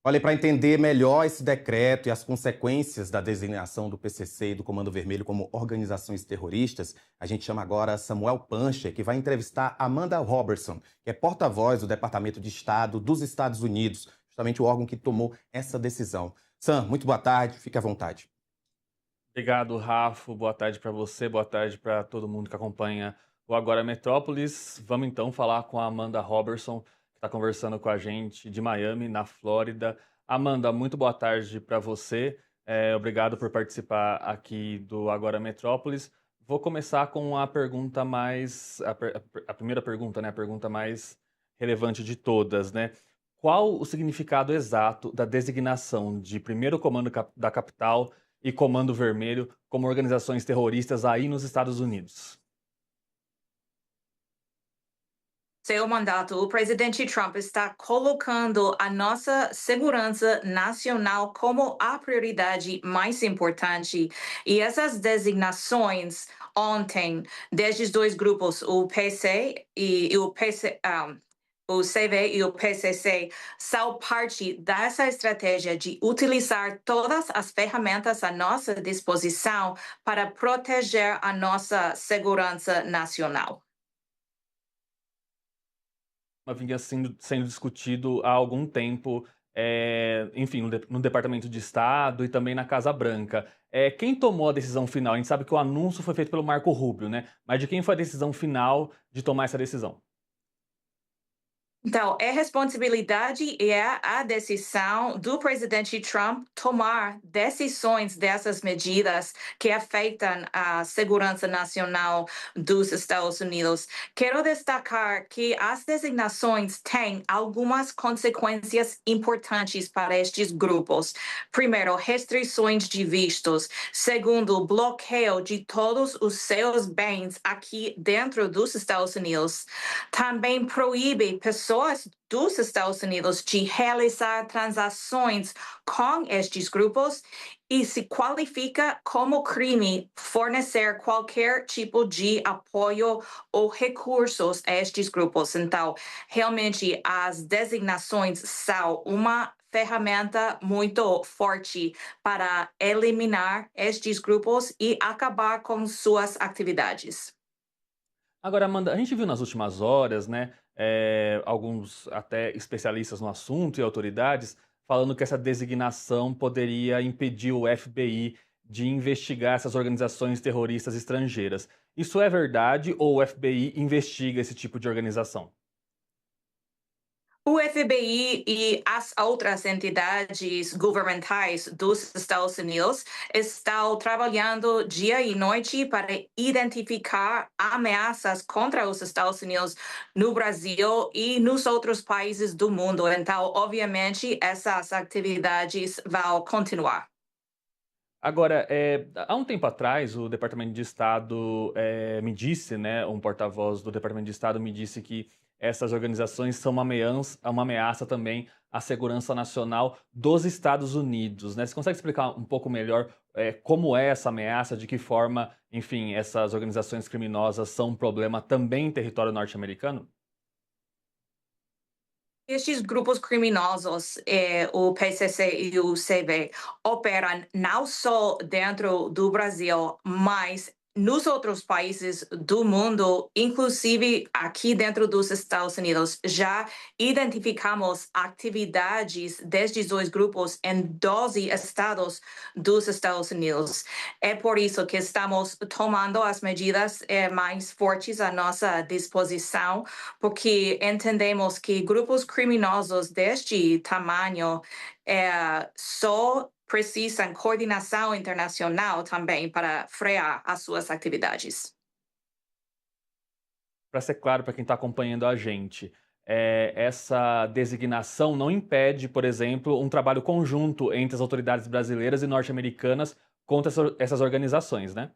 Olha, para entender melhor esse decreto e as consequências da designação do PCC e do Comando Vermelho como organizações terroristas, a gente chama agora Samuel Pancher, que vai entrevistar Amanda Robertson, que é porta-voz do Departamento de Estado dos Estados Unidos, justamente o órgão que tomou essa decisão. Sam, muito boa tarde, fique à vontade. Obrigado, Rafa. Boa tarde para você, boa tarde para todo mundo que acompanha o Agora Metrópolis. Vamos então falar com a Amanda Robertson, que está conversando com a gente de Miami, na Flórida. Amanda, muito boa tarde para você. Obrigado por participar aqui do Agora Metrópolis. Vou começar com a pergunta mais. A primeira pergunta, né? A pergunta mais relevante de todas, né? Qual o significado exato da designação de primeiro comando da capital e Comando Vermelho como organizações terroristas aí nos Estados Unidos? Seu mandato, o presidente Trump está colocando a nossa segurança nacional como a prioridade mais importante. E essas designações ontem, desde os dois grupos, o PC e o PC, o CV e o PCC, são parte dessa estratégia de utilizar todas as ferramentas à nossa disposição para proteger a nossa segurança nacional. Vinha sendo discutido há algum tempo, enfim, no Departamento de Estado e também na Casa Branca. Quem tomou a decisão final? A gente sabe que o anúncio foi feito pelo Marco Rubio, né? Mas de quem foi a decisão final de tomar essa decisão? Então, é responsabilidade e é a decisão do presidente Trump tomar decisões dessas medidas que afetam a segurança nacional dos Estados Unidos. Quero destacar que as designações têm algumas consequências importantes para estes grupos. Primeiro, restrições de vistos. Segundo, bloqueio de todos os seus bens aqui dentro dos Estados Unidos. Também proíbe pessoas dos Estados Unidos de realizar transações com estes grupos e se qualifica como crime fornecer qualquer tipo de apoio ou recursos a estes grupos. Então, realmente, as designações são uma ferramenta muito forte para eliminar estes grupos e acabar com suas atividades. Agora, Amanda, a gente viu nas últimas horas, né, alguns até especialistas no assunto e autoridades falando que essa designação poderia impedir o FBI de investigar essas organizações terroristas estrangeiras. Isso é verdade ou o FBI investiga esse tipo de organização? O FBI e as outras entidades governamentais dos Estados Unidos estão trabalhando dia e noite para identificar ameaças contra os Estados Unidos no Brasil e nos outros países do mundo. Então, obviamente, essas atividades vão continuar. Agora, há um tempo atrás, o Departamento de Estado me disse, né, um porta-voz do Departamento de Estado me disse que essas organizações são uma ameaça também à segurança nacional dos Estados Unidos, né? Você consegue explicar um pouco melhor como é essa ameaça, de que forma, enfim, essas organizações criminosas são um problema também em território norte-americano? Estes grupos criminosos, o PCC e o CV, operam não só dentro do Brasil, mas nos outros países do mundo, inclusive aqui dentro dos Estados Unidos. Já identificamos atividades destes dois grupos em 12 estados dos Estados Unidos. É por isso que estamos tomando as medidas mais fortes à nossa disposição porque entendemos que grupos criminosos deste tamanho só precisam coordenação internacional também para frear as suas atividades. Para ser claro para quem está acompanhando a gente, essa designação não impede, por exemplo, um trabalho conjunto entre as autoridades brasileiras e norte-americanas contra essas organizações, né?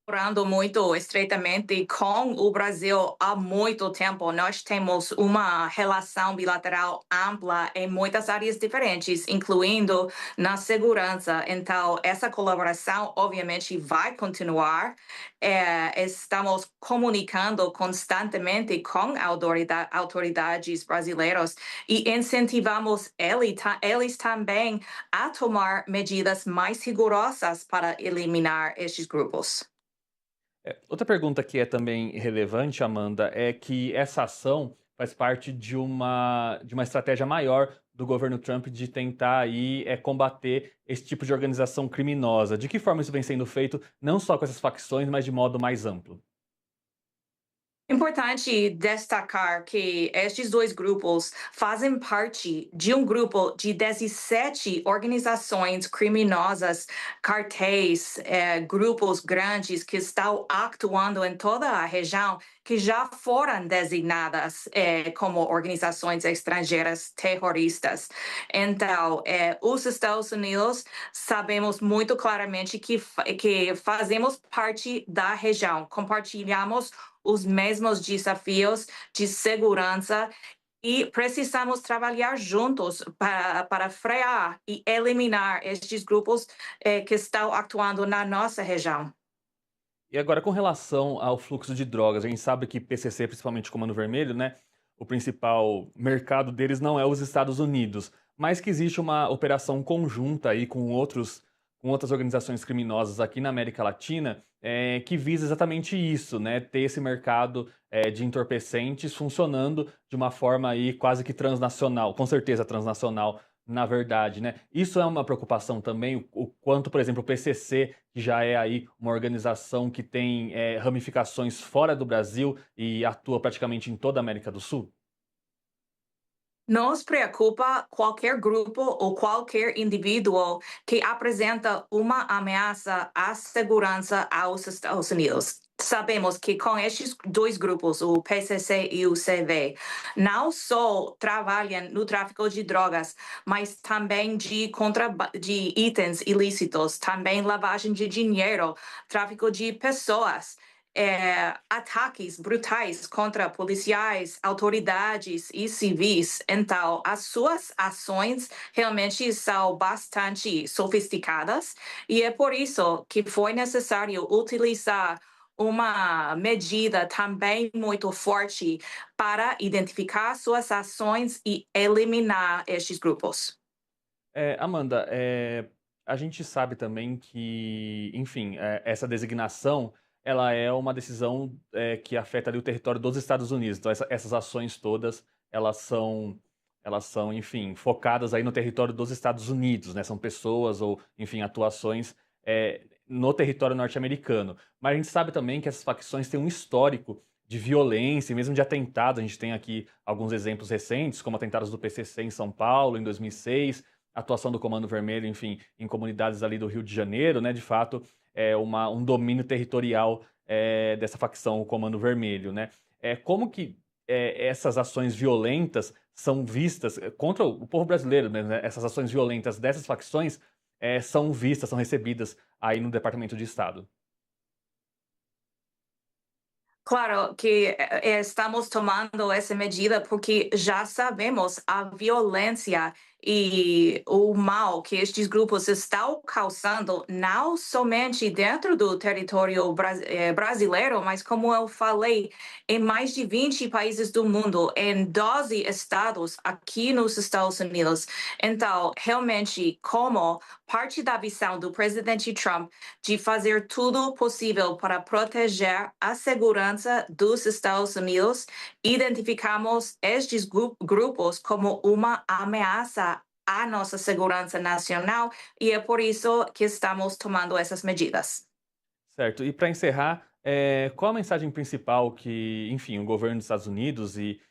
colaborando muito estreitamente com o Brasil há muito tempo. Nós temos uma relação bilateral ampla em muitas áreas diferentes, incluindo na segurança. Então, essa colaboração, obviamente, vai continuar. Estamos comunicando constantemente com autoridades brasileiras e incentivamos eles também a tomar medidas mais rigorosas para eliminar estes grupos. Outra pergunta que é também relevante, Amanda, é que essa ação faz parte de uma estratégia maior do governo Trump de tentar aí, combater esse tipo de organização criminosa. De que forma isso vem sendo feito, não só com essas facções, mas de modo mais amplo? Importante destacar que estes dois grupos fazem parte de um grupo de 17 organizações criminosas, cartéis, grupos grandes que estão atuando em toda a região, que já foram designadas como organizações estrangeiras terroristas. Então, os Estados Unidos sabemos muito claramente que fazemos parte da região, compartilhamos os mesmos desafios de segurança e precisamos trabalhar juntos para frear e eliminar estes grupos que estão atuando na nossa região. E agora, com relação ao fluxo de drogas, a gente sabe que PCC, principalmente Comando Vermelho, né, o principal mercado deles não é os Estados Unidos, mas que existe uma operação conjunta aí com outras organizações criminosas aqui na América Latina, que visa exatamente isso, né, ter esse mercado de entorpecentes funcionando de uma forma aí quase que transnacional, com certeza transnacional, na verdade, né? Isso é uma preocupação também, o quanto, por exemplo, o PCC, que já é aí uma organização que tem ramificações fora do Brasil e atua praticamente em toda a América do Sul? Nos preocupa qualquer grupo ou qualquer indivíduo que apresenta uma ameaça à segurança aos Estados Unidos. Sabemos que com estes dois grupos, o PCC e o CV, não só trabalham no tráfico de drogas, mas também de itens ilícitos, também lavagem de dinheiro, tráfico de pessoas, ataques brutais contra policiais, autoridades e civis. Então, as suas ações realmente são bastante sofisticadas e é por isso que foi necessário utilizar uma medida também muito forte para identificar suas ações e eliminar estes grupos. Amanda, a gente sabe também que, enfim, essa designação, ela é uma decisão que afeta ali o território dos Estados Unidos. Então, essas ações todas, elas são, enfim, focadas aí no território dos Estados Unidos, né? São pessoas ou, enfim, atuações no território norte-americano. Mas a gente sabe também que essas facções têm um histórico de violência, e mesmo de atentados. A gente tem aqui alguns exemplos recentes, como atentados do PCC em São Paulo, em 2006, atuação do Comando Vermelho, enfim, em comunidades ali do Rio de Janeiro, né? De fato, um domínio territorial dessa facção, o Comando Vermelho, né? Como que essas ações violentas são vistas contra o povo brasileiro, né? Essas ações violentas dessas facções são vistas, são recebidas aí no Departamento de Estado. Claro que estamos tomando essa medida porque já sabemos a violência e o mal que estes grupos estão causando, não somente dentro do território brasileiro, mas como eu falei, em mais de 20 países do mundo, em 12 estados aqui nos Estados Unidos. Então, realmente, como parte da visão do presidente Trump de fazer tudo possível para proteger a segurança dos Estados Unidos, identificamos estes grupos como uma ameaça à nossa segurança nacional e é por isso que estamos tomando essas medidas. Certo. E para encerrar, qual a mensagem principal que, enfim, o governo dos Estados Unidos e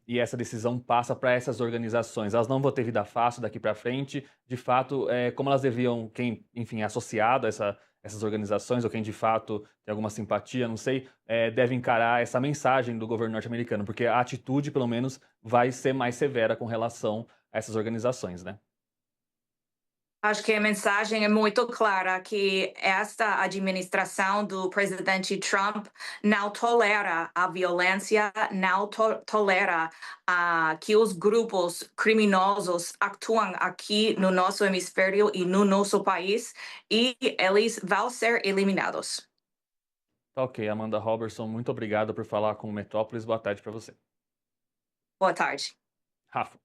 essa decisão passa para essas organizações? Elas não vão ter vida fácil daqui para frente. De fato, como elas deviam, quem, enfim, é associado a essas organizações, ou quem de fato tem alguma simpatia, não sei, deve encarar essa mensagem do governo norte-americano, porque a atitude, pelo menos, vai ser mais severa com relação a essas organizações, né? Acho que a mensagem é muito clara que esta administração do presidente Trump não tolera a violência, não tolera que os grupos criminosos atuam aqui no nosso hemisfério e no nosso país e eles vão ser eliminados. Tá ok, Amanda Robertson, muito obrigado por falar com o Metrópolis. Boa tarde para você. Boa tarde. Rafa.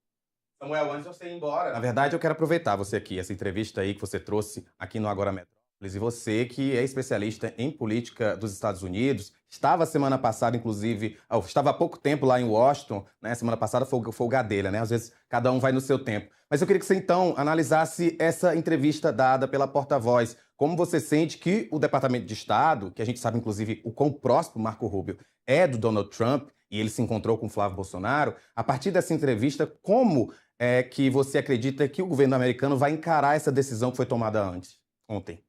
Samuel, antes de você ir embora, na verdade eu quero aproveitar você aqui, essa entrevista aí que você trouxe aqui no Agora Metrópolis, e você que é especialista em política dos Estados Unidos, estava semana passada, inclusive, estava há pouco tempo lá em Washington, né? Semana passada foi o Gadelha, né? Às vezes cada um vai no seu tempo. Mas eu queria que você então analisasse essa entrevista dada pela porta-voz. Como você sente que o Departamento de Estado, que a gente sabe inclusive o quão próximo Marco Rubio é do Donald Trump, e ele se encontrou com Flávio Bolsonaro, a partir dessa entrevista, como é que você acredita que o governo americano vai encarar essa decisão que foi tomada ontem?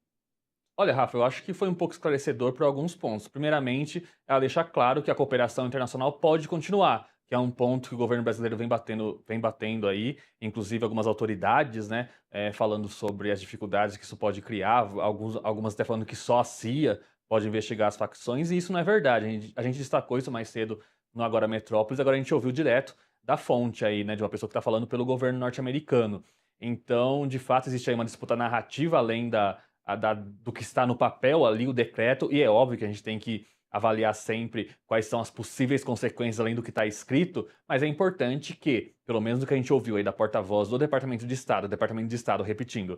Olha, Rafa, eu acho que foi um pouco esclarecedor por alguns pontos. Primeiramente, ela deixa claro que a cooperação internacional pode continuar, que é um ponto que o governo brasileiro vem batendo aí, inclusive algumas autoridades, né, falando sobre as dificuldades que isso pode criar, algumas até falando que só a CIA pode investigar as facções, e isso não é verdade. A gente destacou isso mais cedo no Agora Metrópolis, agora a gente ouviu direto da fonte aí, né, de uma pessoa que está falando pelo governo norte-americano. Então, de fato, existe aí uma disputa narrativa além do que está no papel ali, o decreto, e é óbvio que a gente tem que avaliar sempre quais são as possíveis consequências além do que está escrito, mas é importante que, pelo menos do que a gente ouviu aí da porta-voz do Departamento de Estado, repetindo,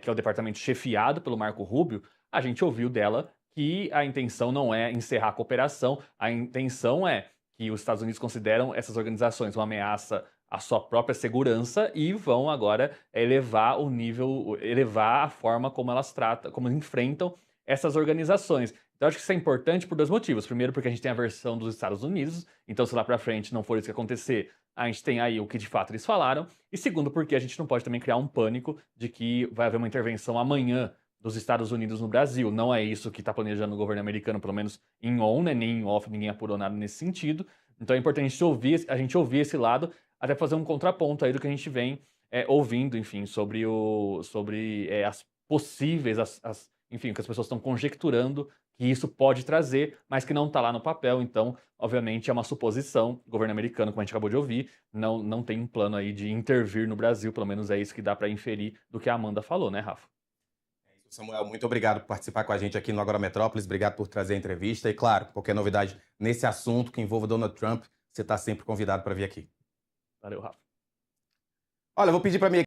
que é o departamento chefiado pelo Marco Rubio, a gente ouviu dela que a intenção não é encerrar a cooperação, a intenção é que os Estados Unidos consideram essas organizações uma ameaça à sua própria segurança e vão agora elevar o nível, elevar a forma como elas tratam, como enfrentam essas organizações. Então, acho que isso é importante por dois motivos. Primeiro, porque a gente tem a versão dos Estados Unidos, então se lá pra frente não for isso que acontecer, a gente tem aí o que de fato eles falaram. E segundo, porque a gente não pode também criar um pânico de que vai haver uma intervenção amanhã dos Estados Unidos no Brasil. Não é isso que está planejando o governo americano, pelo menos em on, né, nem em off, ninguém apurou nada nesse sentido. Então é importante a gente ouvir esse lado, até fazer um contraponto aí do que a gente vem ouvindo, enfim, sobre as possíveis, enfim, o que as pessoas estão conjecturando que isso pode trazer, mas que não está lá no papel. Então, obviamente, é uma suposição. O governo americano, como a gente acabou de ouvir, não tem um plano aí de intervir no Brasil, pelo menos é isso que dá para inferir do que a Amanda falou, né, Rafa? Samuel, muito obrigado por participar com a gente aqui no Agora Metrópolis, obrigado por trazer a entrevista e, claro, qualquer novidade nesse assunto que envolva Donald Trump, você está sempre convidado para vir aqui. Valeu, Rafa. Olha, eu vou pedir para minha